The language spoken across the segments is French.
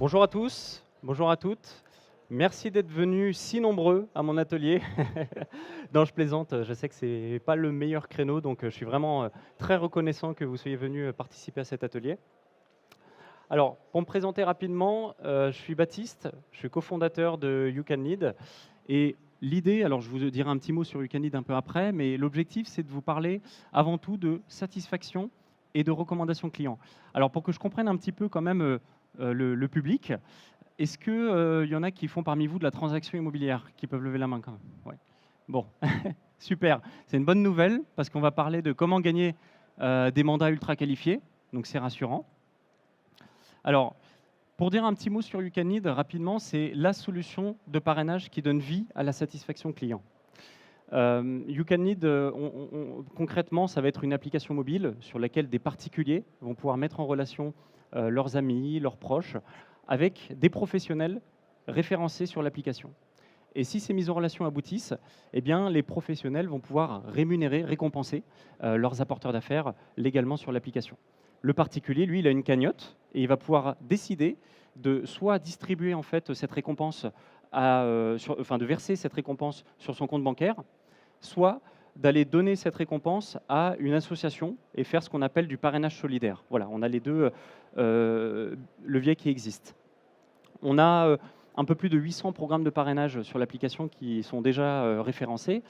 Bonjour à tous, bonjour à toutes. Merci d'être venus si nombreux à mon atelier. Non, je plaisante, je sais que c'est pas le meilleur créneau, donc je suis vraiment très reconnaissant que vous soyez venus participer à cet atelier. Alors, pour me présenter rapidement, je suis Baptiste, je suis cofondateur de You Can Lead. Et l'idée, alors je vous dirai un petit mot sur You Can Lead un peu après, mais l'objectif, c'est de vous parler avant tout de satisfaction et de recommandations clients. Alors, pour que je comprenne un petit peu quand même le public, est-ce qu'il y en a qui font parmi vous de la transaction immobilière, qui peuvent lever la main quand même? Ouais. Bon, super. C'est une bonne nouvelle parce qu'on va parler de comment gagner des mandats ultra qualifiés, donc c'est rassurant. Alors, pour dire un petit mot sur You Can Lead, rapidement, c'est la solution de parrainage qui donne vie à la satisfaction client. You Can Lead, concrètement, ça va être une application mobile sur laquelle des particuliers vont pouvoir mettre en relation leurs amis, leurs proches, avec des professionnels référencés sur l'application. Et si ces mises en relation aboutissent, eh bien, les professionnels vont pouvoir rémunérer, récompenser leurs apporteurs d'affaires légalement sur l'application. Le particulier, lui, il a une cagnotte et il va pouvoir décider de soit distribuer en fait cette récompense, de verser cette récompense sur son compte bancaire, soit d'aller donner cette récompense à une association et faire ce qu'on appelle du parrainage solidaire. Voilà, on a les deux leviers qui existent. On a un peu plus de 800 programmes de parrainage sur l'application qui sont déjà référencés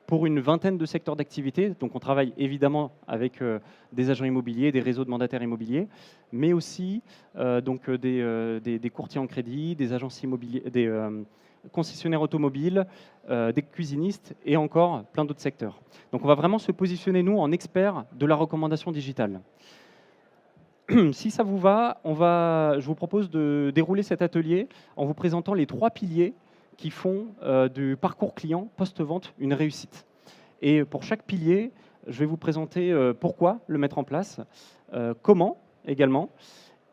pour une vingtaine de secteurs d'activité. Donc on travaille évidemment avec des agents immobiliers, des réseaux de mandataires immobiliers, mais aussi des courtiers en crédit, des agences immobilières, des concessionnaires automobiles, des cuisinistes et encore plein d'autres secteurs. Donc on va vraiment se positionner, nous, en experts de la recommandation digitale. Si ça vous va, je vous propose de dérouler cet atelier en vous présentant les 3 piliers qui font du parcours client post-vente une réussite. Et pour chaque pilier, je vais vous présenter pourquoi le mettre en place, comment également,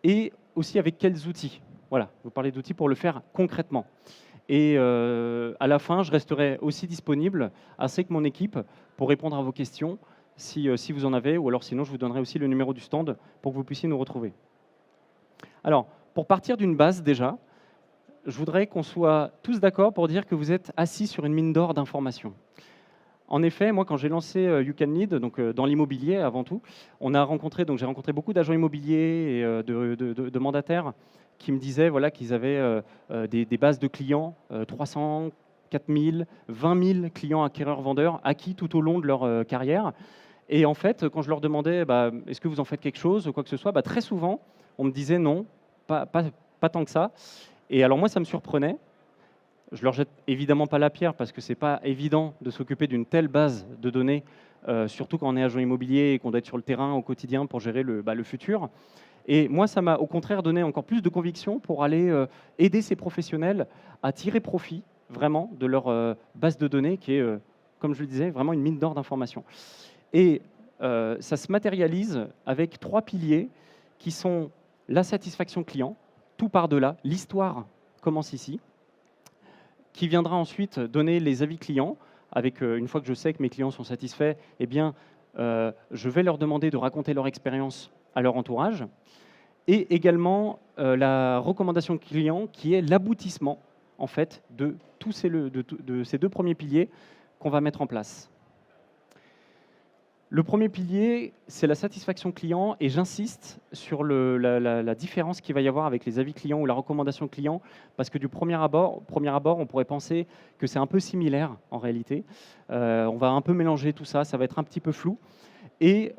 et aussi avec quels outils. Voilà, vous parlez d'outils pour le faire concrètement. Et à la fin, je resterai aussi disponible, ainsi que mon équipe, pour répondre à vos questions, si vous en avez, ou alors sinon, je vous donnerai aussi le numéro du stand pour que vous puissiez nous retrouver. Alors, pour partir d'une base déjà, je voudrais qu'on soit tous d'accord pour dire que vous êtes assis sur une mine d'or d'informations. En effet, moi, quand j'ai lancé You Can Lead, donc dans l'immobilier avant tout, j'ai rencontré beaucoup d'agents immobiliers et de mandataires qui me disaient voilà, qu'ils avaient des bases de clients, 300, 4000, 20 000 clients acquéreurs-vendeurs acquis tout au long de leur carrière. Et en fait, quand je leur demandais est-ce que vous en faites quelque chose ou quoi que ce soit, très souvent, on me disait non, pas tant que ça. Et alors moi, ça me surprenait. Je leur jette évidemment pas la pierre parce que c'est pas évident de s'occuper d'une telle base de données, surtout quand on est agent immobilier et qu'on doit être sur le terrain au quotidien pour gérer le futur. Et moi, ça m'a au contraire donné encore plus de conviction pour aller aider ces professionnels à tirer profit vraiment de leur base de données qui est, comme je le disais, vraiment une mine d'or d'informations. Et ça se matérialise avec 3 piliers qui sont la satisfaction client, tout par-delà, l'histoire commence ici, qui viendra ensuite donner les avis clients. Avec, une fois que je sais que mes clients sont satisfaits, eh bien, je vais leur demander de raconter leur expérience à leur entourage. Et également la recommandation client, qui est l'aboutissement en fait de ces 2 premiers piliers qu'on va mettre en place. Le premier pilier, c'est la satisfaction client, et j'insiste sur la différence qu'il va y avoir avec les avis clients ou la recommandation client, parce que du premier abord, on pourrait penser que c'est un peu similaire en réalité. On va un peu mélanger tout ça, ça va être un petit peu flou, et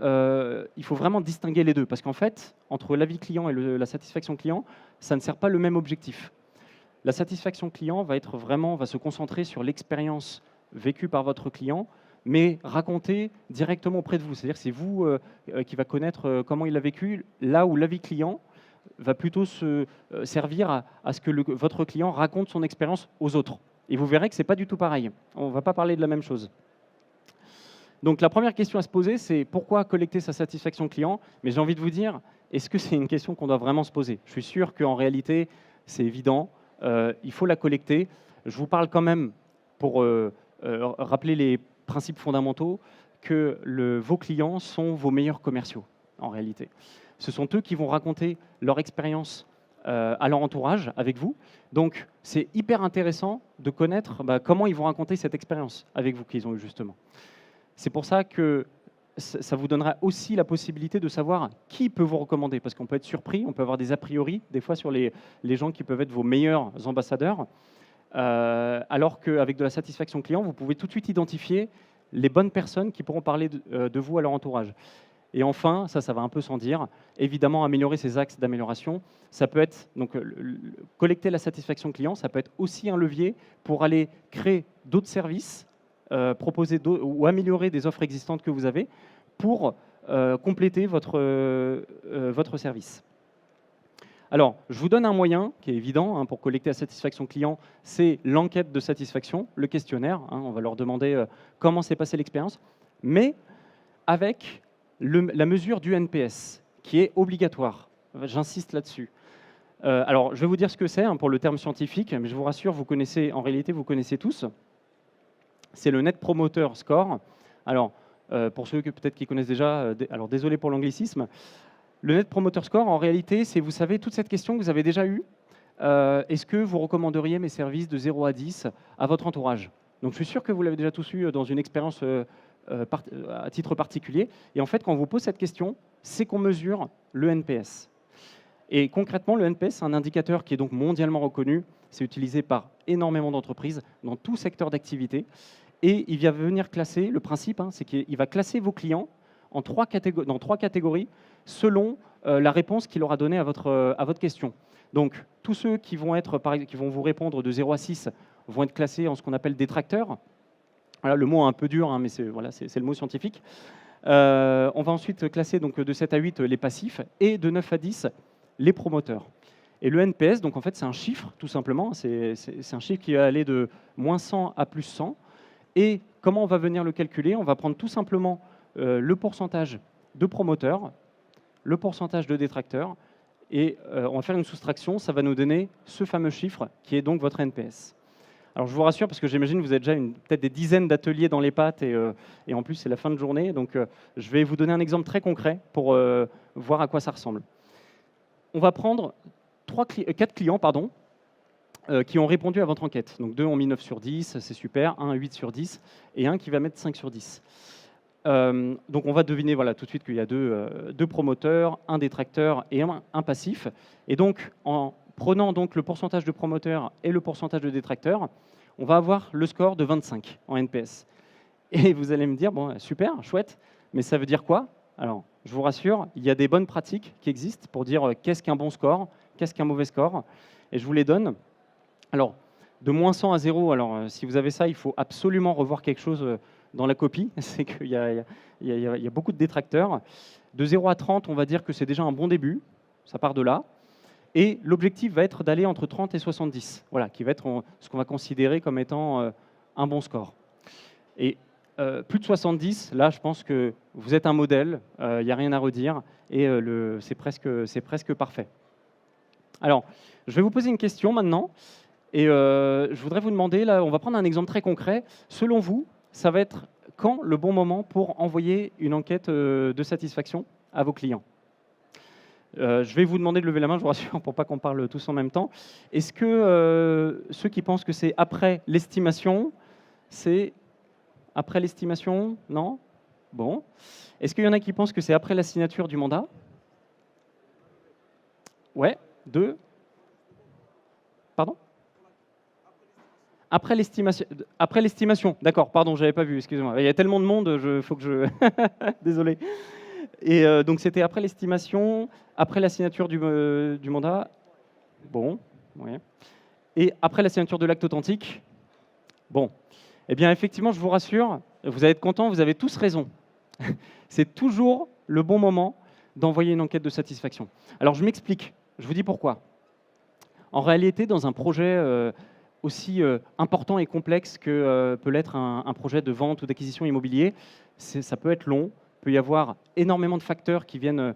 il faut vraiment distinguer les deux, parce qu'en fait, entre l'avis client et la satisfaction client, ça ne sert pas le même objectif. La satisfaction client va se concentrer sur l'expérience vécue par votre client, mais raconter directement auprès de vous. C'est-à-dire que c'est vous qui va connaître comment il a vécu, là où l'avis client va plutôt se servir à ce que votre client raconte son expérience aux autres. Et vous verrez que ce n'est pas du tout pareil. On ne va pas parler de la même chose. Donc la première question à se poser, c'est pourquoi collecter sa satisfaction client? Mais j'ai envie de vous dire, est-ce que c'est une question qu'on doit vraiment se poser? Je suis sûr qu'en réalité, c'est évident. Il faut la collecter. Je vous parle quand même, pour rappeler les principes fondamentaux, que vos clients sont vos meilleurs commerciaux, en réalité. Ce sont eux qui vont raconter leur expérience à leur entourage avec vous. Donc, c'est hyper intéressant de connaître comment ils vont raconter cette expérience avec vous qu'ils ont eu justement. C'est pour ça que ça vous donnera aussi la possibilité de savoir qui peut vous recommander, parce qu'on peut être surpris, on peut avoir des a priori, des fois sur les gens qui peuvent être vos meilleurs ambassadeurs, alors qu'avec de la satisfaction client, vous pouvez tout de suite identifier les bonnes personnes qui pourront parler de vous à leur entourage. Et enfin, ça va un peu sans dire, évidemment, améliorer ces axes d'amélioration. Ça peut être, donc, collecter la satisfaction client, ça peut être aussi un levier pour aller créer d'autres services, proposer ou améliorer des offres existantes que vous avez pour compléter votre service. Alors, je vous donne un moyen qui est évident pour collecter la satisfaction client, c'est l'enquête de satisfaction, le questionnaire. On va leur demander comment s'est passée l'expérience, mais avec la mesure du NPS, qui est obligatoire. J'insiste là-dessus. Alors, je vais vous dire ce que c'est pour le terme scientifique, mais je vous rassure, vous connaissez, en réalité, vous connaissez tous. C'est le Net Promoter Score. Alors, pour ceux peut-être qui connaissent déjà, alors désolé pour l'anglicisme, le Net Promoter Score, en réalité, c'est, vous savez, toute cette question que vous avez déjà eue. Est-ce que vous recommanderiez mes services de 0 à 10 à votre entourage? Donc, je suis sûr que vous l'avez déjà tous eu dans une expérience à titre particulier. Et en fait, quand on vous pose cette question, c'est qu'on mesure le NPS. Et concrètement, le NPS, c'est un indicateur qui est donc mondialement reconnu. C'est utilisé par énormément d'entreprises dans tout secteur d'activité. Et il va venir classer, le principe, c'est qu'il va classer vos clients dans 3 catégories selon la réponse qu'il aura donnée à votre question. Donc, tous ceux qui vont vous répondre de 0 à 6 vont être classés en ce qu'on appelle détracteurs. Voilà, le mot est un peu dur, mais c'est le mot scientifique. On va ensuite classer donc, de 7 à 8 les passifs et de 9 à 10 les promoteurs. Et le NPS, donc en fait, c'est un chiffre, tout simplement. C'est un chiffre qui va aller de moins 100 à plus 100. Et comment on va venir le calculer? On va prendre tout simplement le pourcentage de promoteurs, le pourcentage de détracteurs, et on va faire une soustraction. Ça va nous donner ce fameux chiffre qui est donc votre NPS. Alors je vous rassure, parce que j'imagine que vous avez déjà peut-être des dizaines d'ateliers dans les pattes, et en plus c'est la fin de journée, donc je vais vous donner un exemple très concret pour voir à quoi ça ressemble. On va prendre 4 clients qui ont répondu à votre enquête. Donc 2 ont mis 9 sur 10, c'est super, 1 8 sur 10, et 1 qui va mettre 5 sur 10. Donc on va deviner tout de suite qu'il y a deux promoteurs, un détracteur et un passif. Et donc en prenant donc le pourcentage de promoteurs et le pourcentage de détracteurs, on va avoir le score de 25 en NPS. Et vous allez me dire, bon, super, chouette, mais ça veut dire quoi? Alors, je vous rassure, il y a des bonnes pratiques qui existent pour dire qu'est-ce qu'un bon score, qu'est-ce qu'un mauvais score, et je vous les donne. Alors, de moins 100 à 0, alors si vous avez ça, il faut absolument revoir quelque chose dans la copie, c'est qu'il y a beaucoup de détracteurs. De 0 à 30, on va dire que c'est déjà un bon début, ça part de là. Et l'objectif va être d'aller entre 30 et 70, voilà, qui va être ce qu'on va considérer comme étant un bon score. Et plus de 70, là, je pense que vous êtes un modèle, il n'y a rien à redire, et c'est presque parfait. Alors, je vais vous poser une question maintenant, et je voudrais vous demander, là, on va prendre un exemple très concret. Selon vous, ça va être quand le bon moment pour envoyer une enquête de satisfaction à vos clients? Je vais vous demander de lever la main, je vous rassure, pour pas qu'on parle tous en même temps. Est-ce que ceux qui pensent que c'est après l'estimation, c'est après l'estimation? Non? Bon. Est-ce qu'il y en a qui pensent que c'est après la signature du mandat? Ouais. 2. Pardon? Après l'estimation. D'accord, pardon, j'avais pas vu, excusez-moi. Il y a tellement de monde, faut que je... Désolé. Et donc c'était après l'estimation, après la signature du mandat. Bon, ouais. Et après la signature de l'acte authentique. Bon. Eh bien, effectivement, je vous rassure, vous allez être contents, vous avez tous raison. C'est toujours le bon moment d'envoyer une enquête de satisfaction. Alors, je m'explique. Je vous dis pourquoi. En réalité, dans un projet aussi important et complexe que peut l'être un projet de vente ou d'acquisition immobilier, ça peut être long. Il peut y avoir énormément de facteurs qui viennent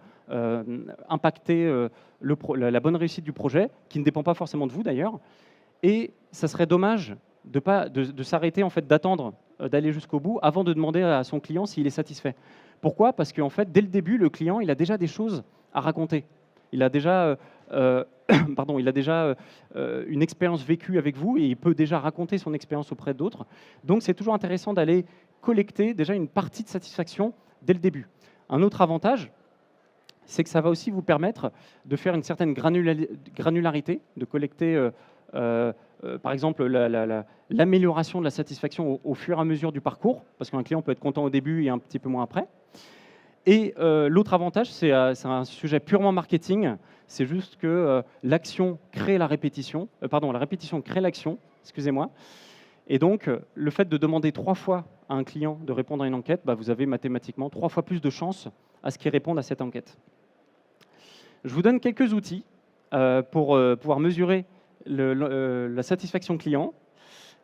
impacter la bonne réussite du projet, qui ne dépend pas forcément de vous d'ailleurs. Et ça serait dommage de s'arrêter, en fait, d'attendre d'aller jusqu'au bout avant de demander à son client s'il est satisfait. Pourquoi? Parce qu'en fait, dès le début, le client, il a déjà des choses à raconter. Il a déjà pardon, il a déjà une expérience vécue avec vous et il peut déjà raconter son expérience auprès d'autres. Donc c'est toujours intéressant d'aller collecter déjà une partie de satisfaction dès le début. Un autre avantage, c'est que ça va aussi vous permettre de faire une certaine granularité, de collecter par exemple l'amélioration de la satisfaction au fur et à mesure du parcours, parce qu'un client peut être content au début et un petit peu moins après. Et l'autre avantage, c'est un sujet purement marketing, c'est juste que l'action crée la répétition, la répétition crée l'action, excusez-moi. Et donc, le fait de demander 3 fois à un client de répondre à une enquête, vous avez mathématiquement 3 fois plus de chances à ce qu'il réponde à cette enquête. Je vous donne quelques outils pour pouvoir mesurer la satisfaction client.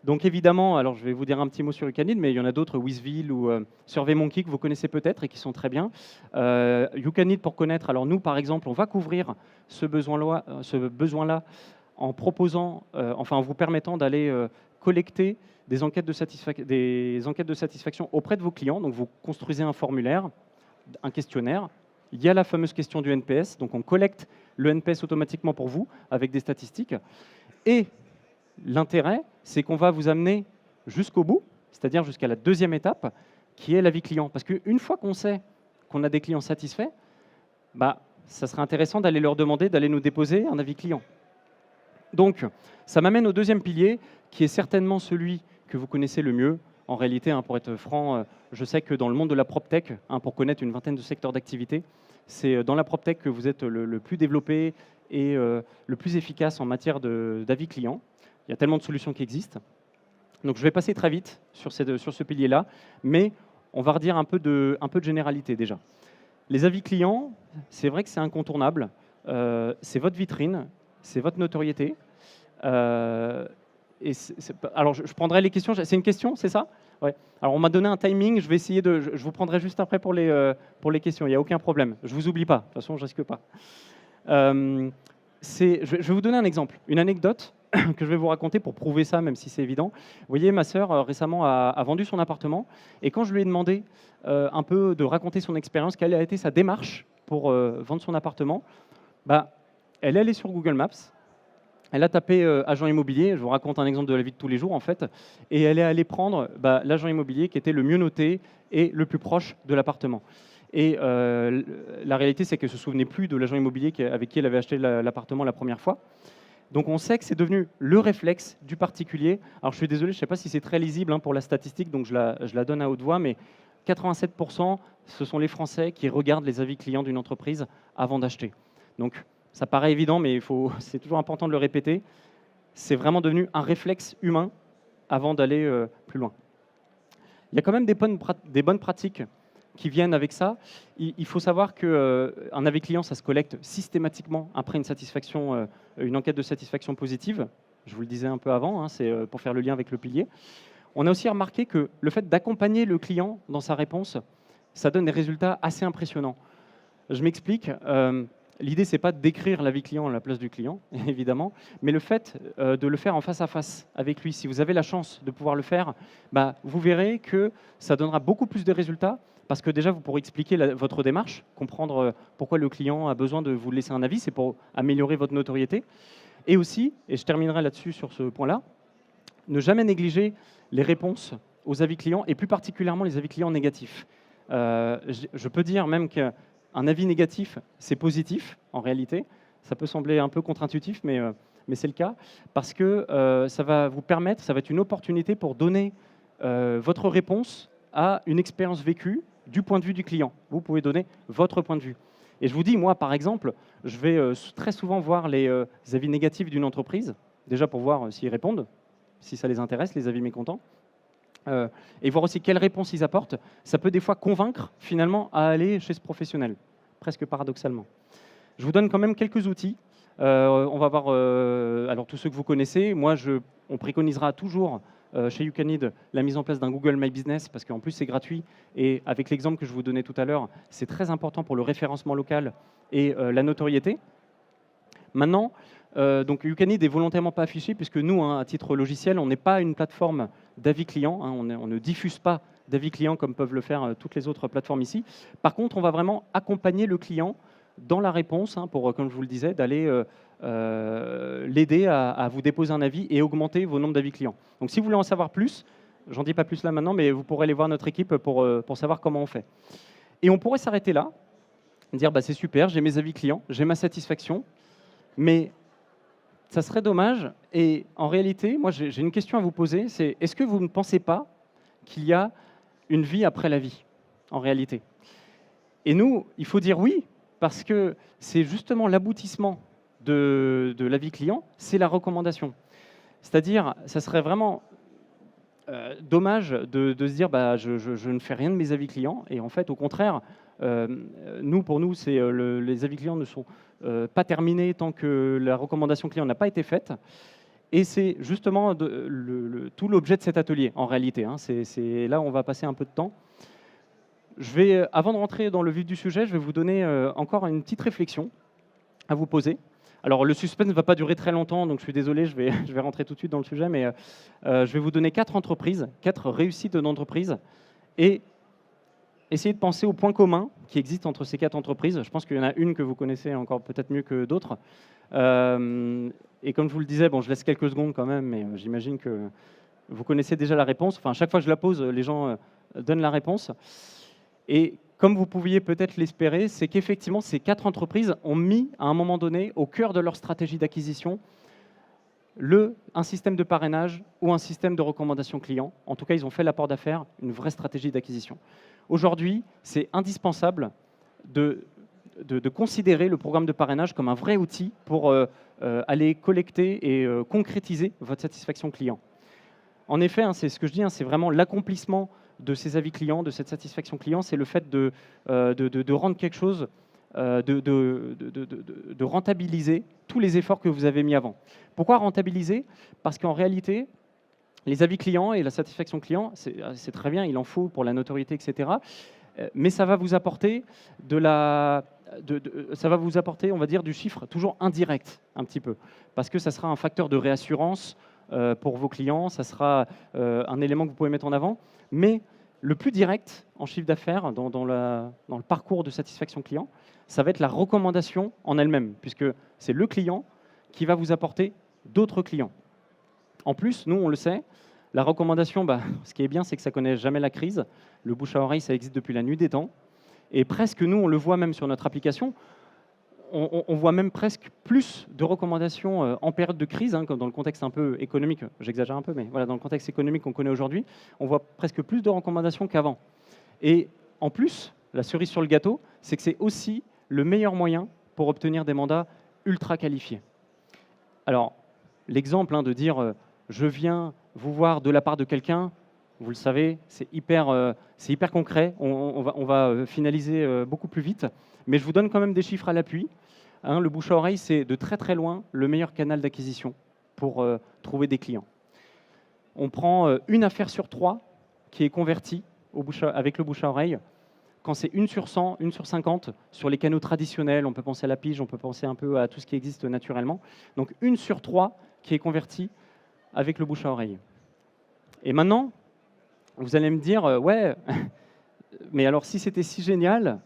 Donc évidemment, alors je vais vous dire un petit mot sur YouCanid, mais il y en a d'autres, Wizville ou SurveyMonkey que vous connaissez peut-être et qui sont très bien. YouCanid pour connaître, alors nous par exemple, on va couvrir ce besoin-là en proposant, en vous permettant d'aller collecter des enquêtes de satisfaction auprès de vos clients. Donc vous construisez un formulaire, un questionnaire. Il y a la fameuse question du NPS, donc on collecte le NPS automatiquement pour vous avec des statistiques. Et l'intérêt, c'est qu'on va vous amener jusqu'au bout, c'est-à-dire jusqu'à la deuxième étape, qui est l'avis client. Parce qu'une fois qu'on sait qu'on a des clients satisfaits, ça serait intéressant d'aller leur demander d'aller nous déposer un avis client. Donc, ça m'amène au deuxième pilier, qui est certainement celui que vous connaissez le mieux. En réalité, pour être franc, je sais que dans le monde de la PropTech, pour connaître une vingtaine de secteurs d'activité, c'est dans la PropTech que vous êtes le plus développé et le plus efficace en matière d'avis client. Il y a tellement de solutions qui existent. Donc je vais passer très vite sur ce pilier-là, mais on va redire un peu de généralité déjà. Les avis clients, c'est vrai que c'est incontournable. C'est votre vitrine, c'est votre notoriété. Alors je prendrai les questions. C'est une question, c'est ça? Ouais. Alors on m'a donné un timing, je vais essayer je vous prendrai juste après pour les questions, il n'y a aucun problème. Je ne vous oublie pas, de toute façon je ne risque pas. Je vais vous donner un exemple, une anecdote que je vais vous raconter pour prouver ça, même si c'est évident. Vous voyez, ma sœur récemment a vendu son appartement, et quand je lui ai demandé un peu de raconter son expérience, quelle a été sa démarche pour vendre son appartement, elle est allée sur Google Maps, elle a tapé agent immobilier, je vous raconte un exemple de la vie de tous les jours en fait, et elle est allée prendre l'agent immobilier qui était le mieux noté et le plus proche de l'appartement. Et la réalité, c'est qu'elle ne se souvenait plus de l'agent immobilier avec qui elle avait acheté l'appartement la première fois. Donc on sait que c'est devenu le réflexe du particulier. Alors je suis désolé, je ne sais pas si c'est très lisible pour la statistique, donc je la donne à haute voix, mais 87%, ce sont les Français qui regardent les avis clients d'une entreprise avant d'acheter. Donc ça paraît évident, mais c'est toujours important de le répéter. C'est vraiment devenu un réflexe humain avant d'aller plus loin. Il y a quand même des bonnes pratiques qui viennent avec ça. Il faut savoir qu'un avis client, ça se collecte systématiquement après une enquête de satisfaction positive. Je vous le disais un peu avant, c'est pour faire le lien avec le pilier. On a aussi remarqué que le fait d'accompagner le client dans sa réponse, ça donne des résultats assez impressionnants. Je m'explique. L'idée, ce n'est pas de décrire l'avis client à la place du client, évidemment, mais le fait de le faire en face à face avec lui. Si vous avez la chance de pouvoir le faire, vous verrez que ça donnera beaucoup plus de résultats, parce que déjà, vous pourrez expliquer votre démarche, comprendre pourquoi le client a besoin de vous laisser un avis, c'est pour améliorer votre notoriété. Et aussi, et je terminerai là-dessus sur ce point-là, ne jamais négliger les réponses aux avis clients, et plus particulièrement les avis clients négatifs. Je peux dire même qu'un avis négatif, c'est positif, en réalité. Ça peut sembler un peu contre-intuitif, mais c'est le cas, parce que ça va vous permettre, ça va être une opportunité pour donner votre réponse à une expérience vécue du point de vue du client. Vous pouvez donner votre point de vue. Et je vous dis, moi, par exemple, je vais très souvent voir les avis négatifs d'une entreprise, déjà pour voir s'ils répondent, si ça les intéresse, les avis mécontents, et voir aussi quelles réponses ils apportent. Ça peut des fois convaincre, finalement, à aller chez ce professionnel, presque paradoxalement. Je vous donne quand même quelques outils. On va voir, alors tous ceux que vous connaissez, on préconisera toujours chez YouCanid la mise en place d'un Google My Business, parce qu'en plus c'est gratuit, et avec l'exemple que je vous donnais tout à l'heure, c'est très important pour le référencement local et la notoriété. Maintenant, donc YouCanid est volontairement pas affiché, puisque nous, à titre logiciel, on n'est pas une plateforme d'avis client, on ne diffuse pas d'avis client comme peuvent le faire toutes les autres plateformes ici. Par contre, on va vraiment accompagner le client dans la réponse, pour, comme je vous le disais, d'aller l'aider à vous déposer un avis et augmenter vos nombres d'avis clients. Donc si vous voulez en savoir plus, j'en dis pas plus là maintenant, mais vous pourrez aller voir notre équipe pour savoir comment on fait. Et on pourrait s'arrêter là, dire bah, c'est super, j'ai mes avis clients, j'ai ma satisfaction, mais ça serait dommage. Et en réalité, moi j'ai une question à vous poser, c'est est-ce que vous ne pensez pas qu'il y a une vie après la vie, en réalité? Et nous, il faut dire oui, parce que c'est justement l'aboutissement de l'avis client, c'est la recommandation. C'est-à-dire, ça serait vraiment dommage de se dire bah, je ne fais rien de mes avis clients, et en fait, au contraire, pour nous, les avis clients ne sont pas terminés tant que la recommandation client n'a pas été faite. Et c'est justement tout l'objet de cet atelier, en réalité. Hein. C'est là où on va passer un peu de temps. Avant de rentrer dans le vif du sujet, je vais vous donner encore une petite réflexion à vous poser. Alors, le suspense ne va pas durer très longtemps, donc je suis désolé, je vais rentrer tout de suite dans le sujet, mais je vais vous donner 4 entreprises, 4 réussites d'entreprises, et essayer de penser aux points communs qui existent entre ces 4 entreprises. Je pense qu'il y en a une que vous connaissez encore peut-être mieux que d'autres. Et comme je vous le disais, bon, je laisse quelques secondes quand même, mais j'imagine que vous connaissez déjà la réponse. Enfin, à chaque fois que je la pose, les gens donnent la réponse. Et comme vous pouviez peut-être l'espérer, c'est qu'effectivement, ces 4 entreprises ont mis, à un moment donné, au cœur de leur stratégie d'acquisition, un système de parrainage ou un système de recommandation client. En tout cas, ils ont fait l'apport d'affaires, une vraie stratégie d'acquisition. Aujourd'hui, c'est indispensable de considérer le programme de parrainage comme un vrai outil pour aller collecter et concrétiser votre satisfaction client. En effet, hein, c'est ce que je dis, hein, c'est vraiment l'accomplissement de ces avis clients, de cette satisfaction client, c'est le fait de rendre quelque chose, de rentabiliser tous les efforts que vous avez mis avant. Pourquoi rentabiliser? Parce qu'en réalité, les avis clients et la satisfaction client, c'est très bien, il en faut pour la notoriété, etc. Mais ça va vous apporter ça va vous apporter, on va dire, du chiffre toujours indirect, un petit peu, parce que ça sera un facteur de réassurance pour vos clients, ça sera un élément que vous pouvez mettre en avant. Mais le plus direct en chiffre d'affaires dans le parcours de satisfaction client, ça va être la recommandation en elle-même, puisque c'est le client qui va vous apporter d'autres clients. En plus, nous, on le sait, la recommandation, bah, ce qui est bien, c'est que ça ne connaît jamais la crise. Le bouche à oreille, ça existe depuis la nuit des temps. Et presque, nous, on le voit même sur notre application, on voit même presque plus de recommandations en période de crise, hein, comme dans le contexte un peu économique, j'exagère un peu, mais voilà, dans le contexte économique qu'on connaît aujourd'hui, on voit presque plus de recommandations qu'avant. Et en plus, la cerise sur le gâteau, c'est que c'est aussi le meilleur moyen pour obtenir des mandats ultra qualifiés. Alors, l'exemple de dire je viens vous voir de la part de quelqu'un, vous le savez, c'est hyper concret, on va finaliser beaucoup plus vite, mais je vous donne quand même des chiffres à l'appui. Hein, le bouche à oreille, c'est de très très loin le meilleur canal d'acquisition pour trouver des clients. On prend une affaire sur 3 qui est convertie avec le bouche à oreille. Quand c'est 1 sur 100, 1 sur 50, sur les canaux traditionnels, on peut penser à la pige, on peut penser un peu à tout ce qui existe naturellement. Donc 1 sur 3 qui est convertie avec le bouche à oreille. Et maintenant, vous allez me dire, ouais, mais alors si c'était si génial,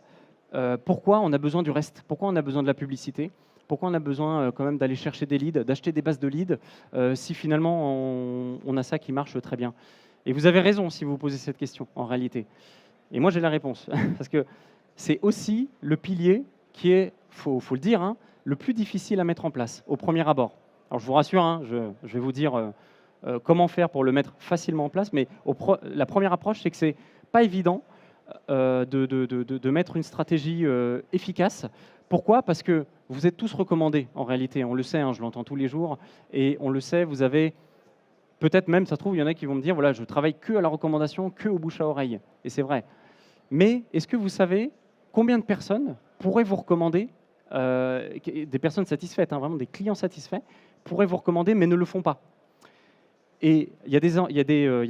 pourquoi on a besoin du reste? Pourquoi on a besoin de la publicité? Pourquoi on a besoin quand même d'aller chercher des leads, d'acheter des bases de leads, si finalement on a ça qui marche très bien? Et vous avez raison si vous vous posez cette question, en réalité. Et moi, j'ai la réponse. Parce que c'est aussi le pilier qui est, faut le dire, hein, le plus difficile à mettre en place, au premier abord. Alors, je vous rassure, hein, je vais vous dire comment faire pour le mettre facilement en place, mais la première approche, c'est que c'est pas évident de mettre une stratégie efficace. Pourquoi? Parce que vous êtes tous recommandés, en réalité. On le sait, hein, je l'entends tous les jours, et on le sait, vous avez peut-être même, ça se trouve, il y en a qui vont me dire, voilà, je travaille que à la recommandation, que au bouche à oreille. Et c'est vrai. Mais est-ce que vous savez combien de personnes pourraient vous recommander, des personnes satisfaites, hein, vraiment des clients satisfaits, pourraient vous recommander, mais ne le font pas? Et il y a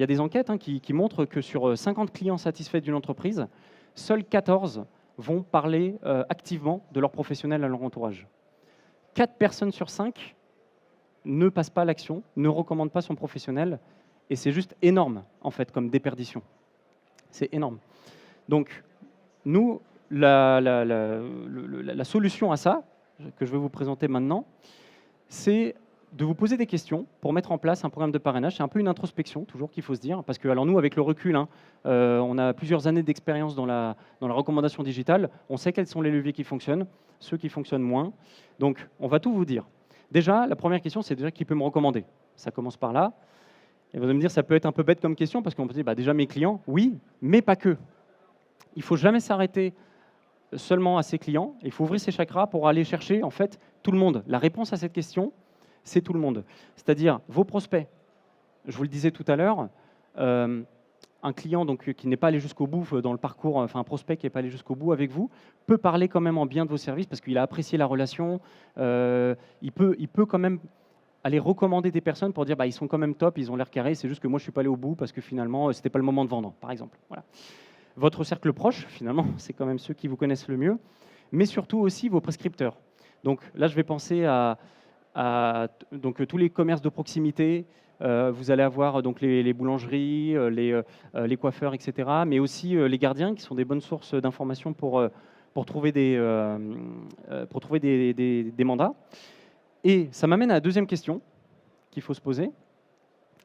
des enquêtes qui montrent que sur 50 clients satisfaits d'une entreprise, seuls 14 vont parler activement de leur professionnel à leur entourage. 4 personnes sur 5 ne passent pas à l'action, ne recommandent pas son professionnel, et c'est juste énorme, en fait, comme déperdition. C'est énorme. Donc, nous, la solution à ça, que je vais vous présenter maintenant, c'est de vous poser des questions pour mettre en place un programme de parrainage. C'est un peu une introspection, toujours, qu'il faut se dire. Parce que, alors nous, avec le recul, hein, on a plusieurs années d'expérience dans la recommandation digitale. On sait quels sont les leviers qui fonctionnent, ceux qui fonctionnent moins. Donc, on va tout vous dire. Déjà, la première question, c'est déjà qui peut me recommander. Ça commence par là. Et vous allez me dire, ça peut être un peu bête comme question, parce qu'on peut dire, bah, déjà mes clients, oui, mais pas que. Il ne faut jamais s'arrêter seulement à ses clients. Il faut ouvrir ses chakras pour aller chercher, en fait, tout le monde. La réponse à cette question, c'est tout le monde. C'est-à-dire vos prospects. Je vous le disais tout à l'heure, un client donc, qui n'est pas allé jusqu'au bout dans le parcours, enfin un prospect qui n'est pas allé jusqu'au bout avec vous, peut parler quand même en bien de vos services parce qu'il a apprécié la relation. Il peut quand même aller recommander des personnes pour dire bah, ils sont quand même top, ils ont l'air carrés, c'est juste que moi je ne suis pas allé au bout parce que finalement ce n'était pas le moment de vendre, par exemple. Voilà. Votre cercle proche, finalement, c'est quand même ceux qui vous connaissent le mieux, mais surtout aussi vos prescripteurs. Donc là, je vais penser à donc, tous les commerces de proximité. Vous allez avoir donc, les boulangeries, les coiffeurs, etc., mais aussi les gardiens, qui sont des bonnes sources d'informations pour trouver des mandats. Et ça m'amène à la deuxième question qu'il faut se poser,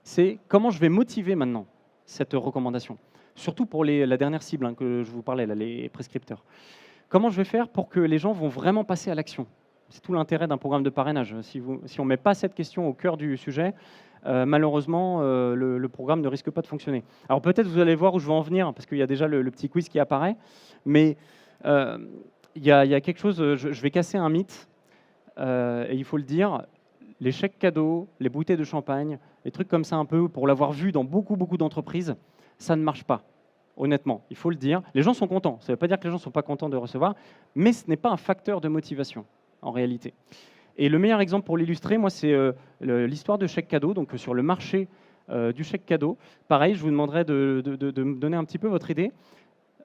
c'est comment je vais motiver maintenant cette recommandation, surtout pour la dernière cible hein, que je vous parlais, là, les prescripteurs. Comment je vais faire pour que les gens vont vraiment passer à l'action? C'est tout l'intérêt d'un programme de parrainage. Si on ne met pas cette question au cœur du sujet, malheureusement, le programme ne risque pas de fonctionner. Alors peut-être vous allez voir où je veux en venir, parce qu'il y a déjà le petit quiz qui apparaît, mais il y a quelque chose, je vais casser un mythe, et il faut le dire, les chèques cadeaux, les bouteilles de champagne, les trucs comme ça un peu, pour l'avoir vu dans beaucoup d'entreprises, ça ne marche pas. Honnêtement, il faut le dire. Les gens sont contents. Ça ne veut pas dire que les gens ne sont pas contents de recevoir, mais ce n'est pas un facteur de motivation, en réalité. Et le meilleur exemple pour l'illustrer, moi, c'est l'histoire de chèque cadeau, donc sur le marché du chèque cadeau. Pareil, je vous demanderai de me donner un petit peu votre idée.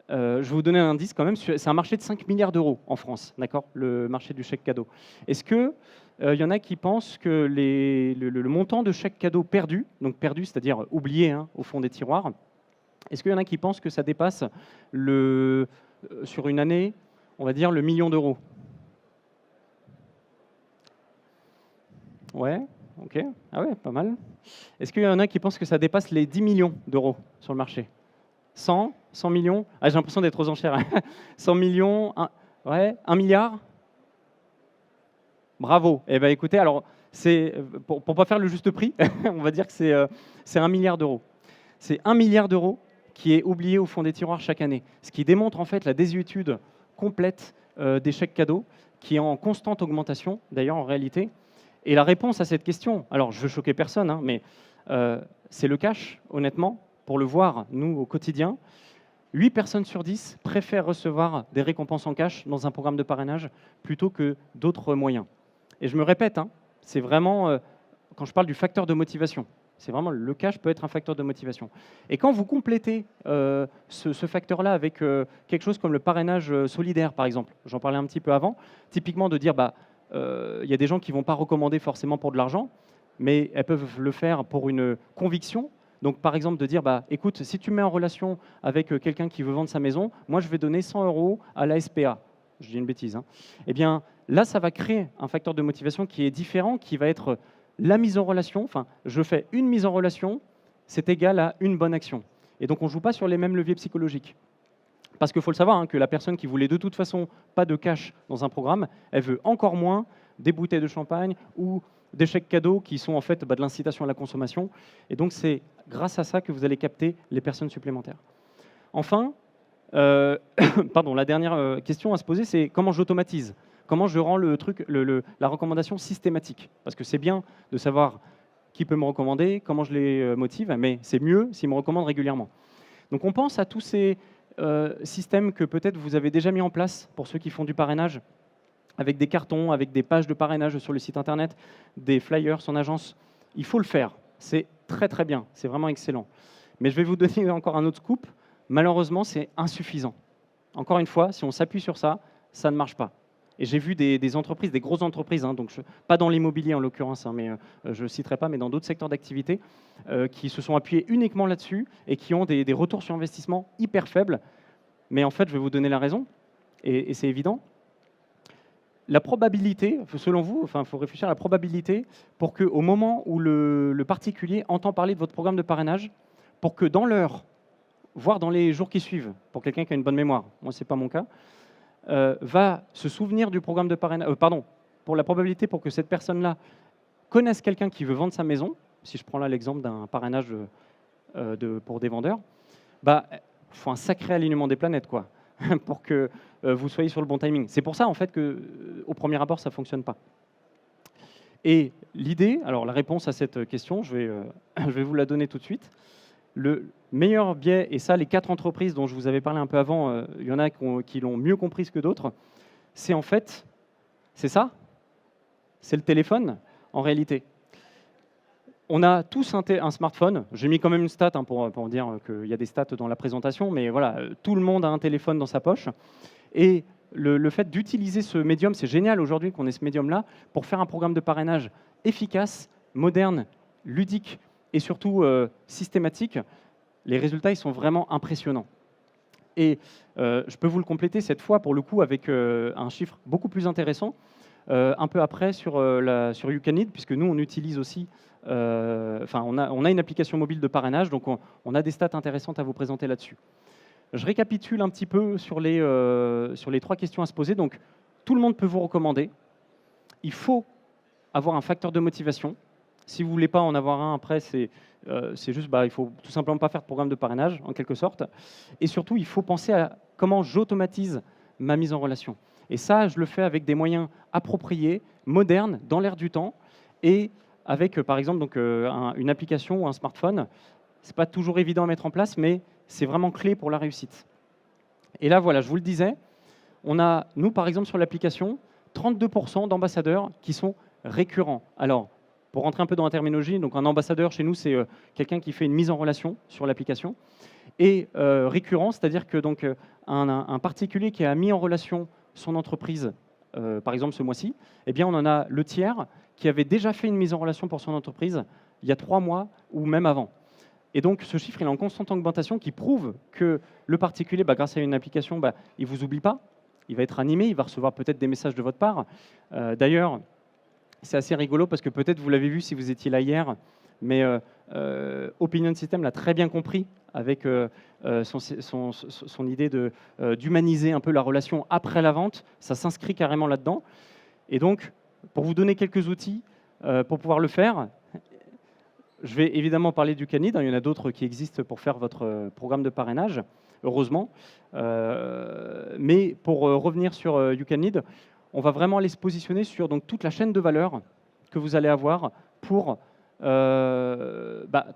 Je vais vous donner un indice quand même. C'est un marché de 5 milliards d'euros en France, d'accord, le marché du chèque cadeau. Est-ce qu'il y en a qui pensent que le montant de chèque cadeau perdu, donc perdu, c'est-à-dire oublié hein, au fond des tiroirs, est-ce qu'il y en a qui pensent que ça dépasse sur une année, on va dire, le million d'euros? Ouais, ok. Ah ouais, pas mal. Est-ce qu'il y en a qui pensent que ça dépasse les 10 millions d'euros sur le marché? 100 millions? Ah, j'ai l'impression d'être aux enchères. 100 millions, ouais, 1 milliard? Bravo. Eh bien, écoutez, alors, pour ne pas faire le juste prix, on va dire que c'est 1 milliard d'euros. C'est 1 milliard d'euros qui est oublié au fond des tiroirs chaque année. Ce qui démontre en fait la désuétude complète des chèques cadeaux, qui est en constante augmentation, d'ailleurs, en réalité. Et la réponse à cette question, alors je veux choquer personne, hein, mais c'est le cash, honnêtement, pour le voir, nous, au quotidien. 8 personnes sur 10 préfèrent recevoir des récompenses en cash dans un programme de parrainage plutôt que d'autres moyens. Et je me répète, hein, c'est vraiment, quand je parle du facteur de motivation, c'est vraiment le cash peut être un facteur de motivation. Et quand vous complétez ce facteur-là avec quelque chose comme le parrainage solidaire, par exemple, j'en parlais un petit peu avant, typiquement de dire, bah, y a des gens qui ne vont pas recommander forcément pour de l'argent, mais elles peuvent le faire pour une conviction. Donc, par exemple, de dire, bah, écoute, si tu me mets en relation avec quelqu'un qui veut vendre sa maison, moi, je vais donner 100 € à la SPA. Je dis une bêtise. Hein. Eh bien, là, ça va créer un facteur de motivation qui est différent, qui va être la mise en relation. Enfin, je fais une mise en relation, c'est égal à une bonne action. Et donc, on ne joue pas sur les mêmes leviers psychologiques. Parce qu'il faut le savoir, hein, que la personne qui voulait de toute façon pas de cash dans un programme, elle veut encore moins des bouteilles de champagne ou des chèques cadeaux qui sont en fait de l'incitation à la consommation. Et donc, c'est grâce à ça que vous allez capter les personnes supplémentaires. Enfin, pardon, la dernière question à se poser, c'est comment j'automatise? Comment je rends la recommandation systématique? Parce que c'est bien de savoir qui peut me recommander, comment je les motive, mais c'est mieux s'ils me recommandent régulièrement. Donc, on pense à tous ces systèmes que peut-être vous avez déjà mis en place pour ceux qui font du parrainage, avec des cartons, avec des pages de parrainage sur le site internet, des flyers en agence. Il faut le faire. C'est très très bien. C'est vraiment excellent. Mais je vais vous donner encore un autre scoop. Malheureusement, c'est insuffisant. Encore une fois, si on s'appuie sur ça, ça ne marche pas. Et j'ai vu des entreprises, des grosses entreprises, hein, donc pas dans l'immobilier en l'occurrence, hein, mais je ne citerai pas, mais dans d'autres secteurs d'activité, qui se sont appuyés uniquement là-dessus et qui ont des retours sur investissement hyper faibles. Mais en fait, je vais vous donner la raison, et c'est évident. la probabilité, selon vous, enfin, il faut réfléchir à la probabilité pour qu'au moment où le particulier entend parler de votre programme de parrainage, pour que dans l'heure, voire dans les jours qui suivent, pour quelqu'un qui a une bonne mémoire, moi c'est pas mon cas, va se souvenir du programme de parrainage, pour la probabilité pour que cette personne-là connaisse quelqu'un qui veut vendre sa maison, si je prends là l'exemple d'un parrainage pour des vendeurs, bah, faut un sacré alignement des planètes, quoi, pour que vous soyez sur le bon timing. C'est pour ça, en fait, qu'au premier abord, ça ne fonctionne pas. Et l'idée, alors la réponse à cette question, je vais vous la donner tout de suite. Le meilleur biais, et ça, les 4 entreprises dont je vous avais parlé un peu avant, il y en a qui l'ont mieux compris que d'autres, c'est en fait, c'est ça, c'est le téléphone, en réalité. On a tous un smartphone. J'ai mis quand même une stat pour dire qu'il y a des stats dans la présentation, mais voilà, tout le monde a un téléphone dans sa poche. Et le fait d'utiliser ce médium, c'est génial aujourd'hui qu'on ait ce médium-là, pour faire un programme de parrainage efficace, moderne, ludique et surtout systématique. Les résultats, ils sont vraiment impressionnants. Et je peux vous le compléter cette fois, pour le coup, avec un chiffre beaucoup plus intéressant, un peu après sur YouCanID, puisque nous, on utilise aussi, on a une application mobile de parrainage, donc on a des stats intéressantes à vous présenter là-dessus. Je récapitule un petit peu sur les 3 questions à se poser. Donc, tout le monde peut vous recommander. Il faut avoir un facteur de motivation. Si vous ne voulez pas en avoir un, après, c'est juste, il faut tout simplement pas faire de programme de parrainage, en quelque sorte. Et surtout, il faut penser à comment j'automatise ma mise en relation. Et ça, je le fais avec des moyens appropriés, modernes, dans l'air du temps, et avec, par exemple, donc, une application ou un smartphone. Ce n'est pas toujours évident à mettre en place, mais c'est vraiment clé pour la réussite. Et là, voilà, je vous le disais, on a, nous, par exemple, sur l'application, 32% d'ambassadeurs qui sont récurrents. Alors, pour rentrer un peu dans la terminologie, donc un ambassadeur chez nous, c'est quelqu'un qui fait une mise en relation sur l'application. Et récurrent, c'est-à-dire que donc, un particulier qui a mis en relation son entreprise, par exemple ce mois-ci, eh bien, on en a le tiers qui avait déjà fait une mise en relation pour son entreprise il y a 3 mois ou même avant. Et donc, ce chiffre, il est en constante augmentation, qui prouve que le particulier, grâce à une application, il ne vous oublie pas, il va être animé, il va recevoir peut-être des messages de votre part. D'ailleurs, c'est assez rigolo parce que peut-être vous l'avez vu si vous étiez là hier, mais Opinion System l'a très bien compris avec son idée d'humaniser un peu la relation après la vente. Ça s'inscrit carrément là-dedans. Et donc, pour vous donner quelques outils pour pouvoir le faire, je vais évidemment parler du YouCanID. Il y en a d'autres qui existent pour faire votre programme de parrainage, heureusement. Mais pour revenir sur YouCanID, on va vraiment aller se positionner sur donc, toute la chaîne de valeur que vous allez avoir pour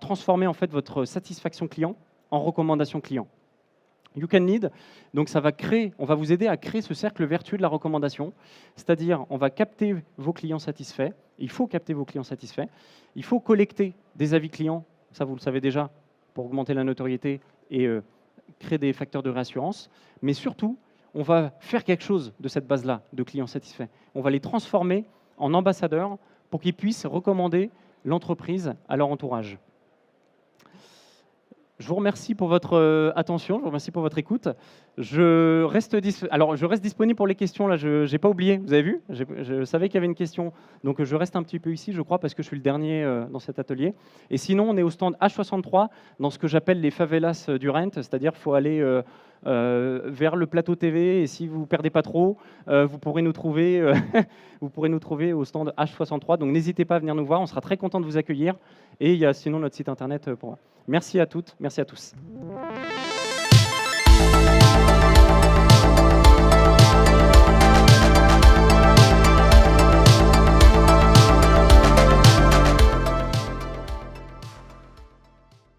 transformer en fait votre satisfaction client en recommandation client. YouCanID, donc on va vous aider à créer ce cercle vertueux de la recommandation, c'est-à-dire on va capter vos clients satisfaits, il faut capter vos clients satisfaits, il faut collecter des avis clients, ça vous le savez déjà, pour augmenter la notoriété et créer des facteurs de réassurance, mais surtout, on va faire quelque chose de cette base-là de clients satisfaits. On va les transformer en ambassadeurs pour qu'ils puissent recommander l'entreprise à leur entourage. Je vous remercie pour votre attention, je vous remercie pour votre écoute. Je reste disponible pour les questions, là, je n'ai pas oublié, vous avez vu, je savais qu'il y avait une question, donc je reste un petit peu ici, je crois, parce que je suis le dernier dans cet atelier. Et sinon, on est au stand H63, dans ce que j'appelle les favelas du Rent, c'est-à-dire qu'il faut aller vers le plateau TV, et si vous ne perdez pas trop, vous pourrez nous trouver au stand H63, donc n'hésitez pas à venir nous voir, on sera très content de vous accueillir, et il y a sinon notre site internet pour... Merci à toutes, merci à tous.